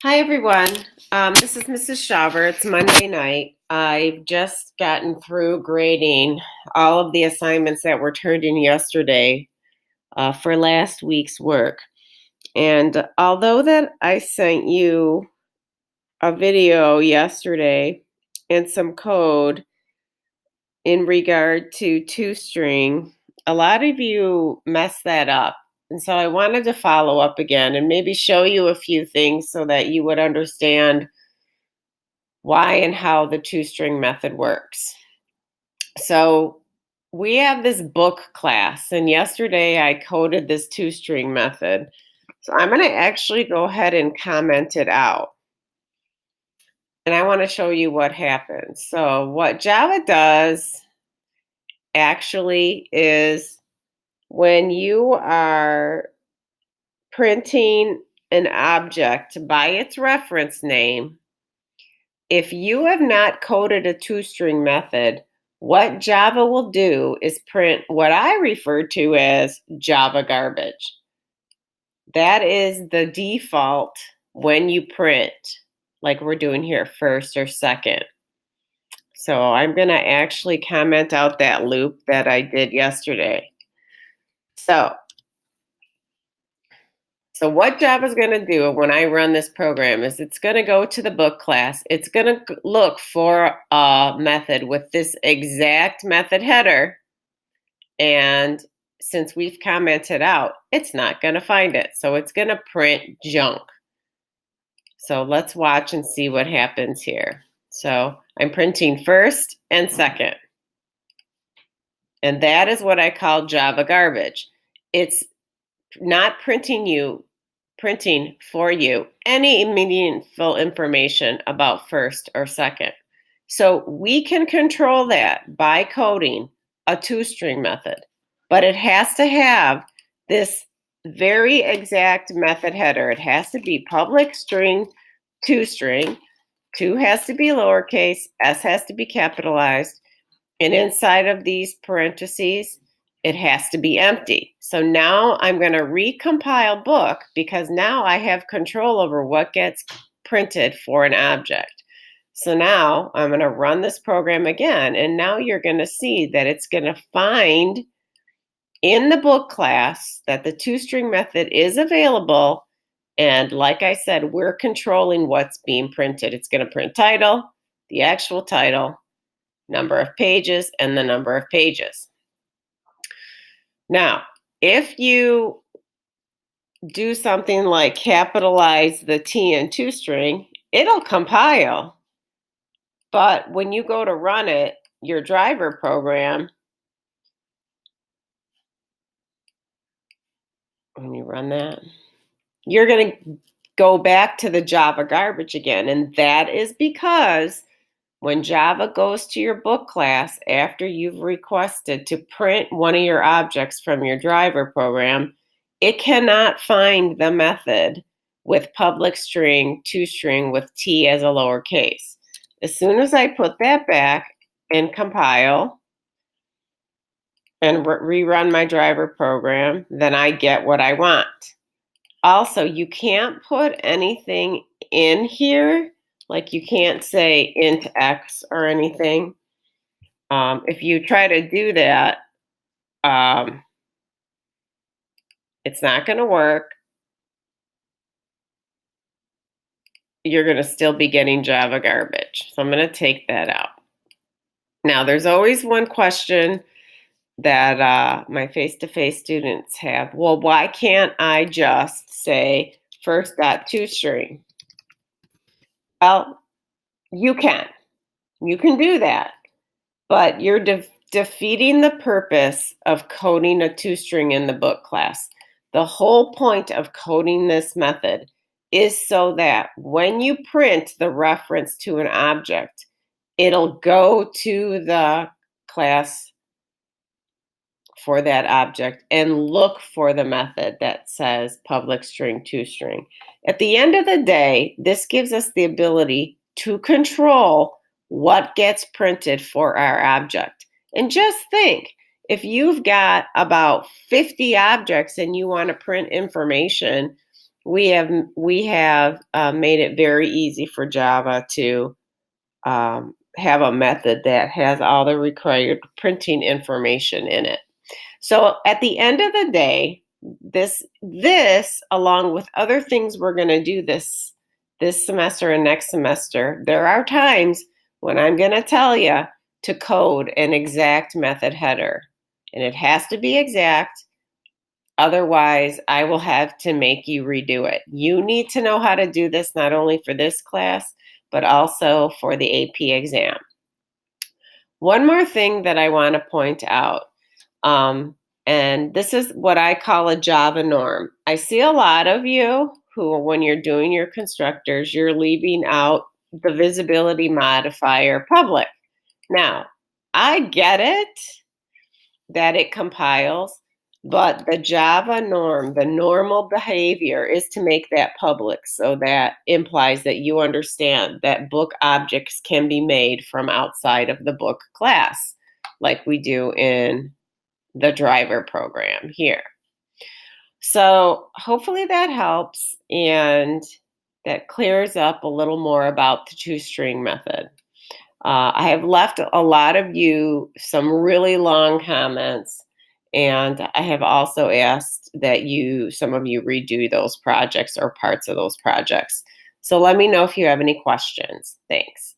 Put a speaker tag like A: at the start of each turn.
A: Hi, everyone. This is Mrs. Shaver. It's Monday night. I've just gotten through grading all of the assignments that were turned in yesterday for last week's work. And although that I sent you a video yesterday and some code in regard to toString, a lot of you messed that up. And so I wanted to follow up again and maybe show you a few things so that you would understand why and how the toString method works. So we have this book class, and yesterday I coded this toString method. So I'm going to actually go ahead and comment it out. And I want to show you what happens. So what Java does actually is when you are printing an object by its reference name, if you have not coded a toString method, what Java will do is print what I refer to as Java garbage. That is the default when you print, like we're doing here, first or second. So I'm going to actually comment out that loop that I did yesterday. So what Java is going to do when I run this program is it's going to go to the book class. It's going to look for a method with this exact method header. And since we've commented out, it's not going to find it. So it's going to print junk. So let's watch and see what happens here. So I'm printing first and second. And that is what I call Java garbage. It's not printing for you any meaningful information about first or second. So we can control that by coding a toString method, but it has to have this very exact method header. It has to be public string toString. 2 has to be lowercase, S has to be capitalized, and inside of these parentheses, it has to be empty. So now I'm going to recompile book because now I have control over what gets printed for an object. So now I'm going to run this program again, and now you're going to see that it's going to find in the book class that the toString method is available. And like I said, we're controlling what's being printed. It's going to print title, the actual title, number of pages, and the number of pages. Now, if you do something like capitalize the T in toString, it'll compile. But when you go to run it, your driver program, when you run that, you're going to go back to the Java garbage again. And that is because when Java goes to your book class after you've requested to print one of your objects from your driver program, it cannot find the method with public string, toString with T as a lowercase. As soon as I put that back and compile and rerun my driver program, then I get what I want. Also, you can't put anything in here, like you can't say int x or anything. If you try to do that, it's not going to work. You're going to still be getting Java garbage. So I'm going to take that out. Now, there's always one question that my face-to-face students have. Well, why can't I just say first.toString? Well, you can. You can do that. But you're defeating the purpose of coding a toString in the book class. The whole point of coding this method is so that when you print the reference to an object, it'll go to the class for that object and look for the method that says public string toString. At the end of the day, this gives us the ability to control what gets printed for our object. And just think, if you've got about 50 objects and you want to print information we have made it very easy for Java to have a method that has all the required printing information in it. So at the end of the day, this along with other things we're going to do this semester and next semester, there are times when I'm going to tell you to code an exact method header, and it has to be exact. Otherwise, I will have to make you redo it. You need to know how to do this not only for this class, but also for the AP exam. One more thing that I want to point out, and this is what I call a Java norm. I see a lot of you who, when you're doing your constructors, you're leaving out the visibility modifier public. Now, I get it that it compiles, but the Java norm, the normal behavior is to make that public. So that implies that you understand that book objects can be made from outside of the book class, like we do in the driver program here. So hopefully that helps and that clears up a little more about the toString method. I have left a lot of you some really long comments, and I have also asked that some of you redo those projects or parts of those projects. So let me know if you have any questions. Thanks.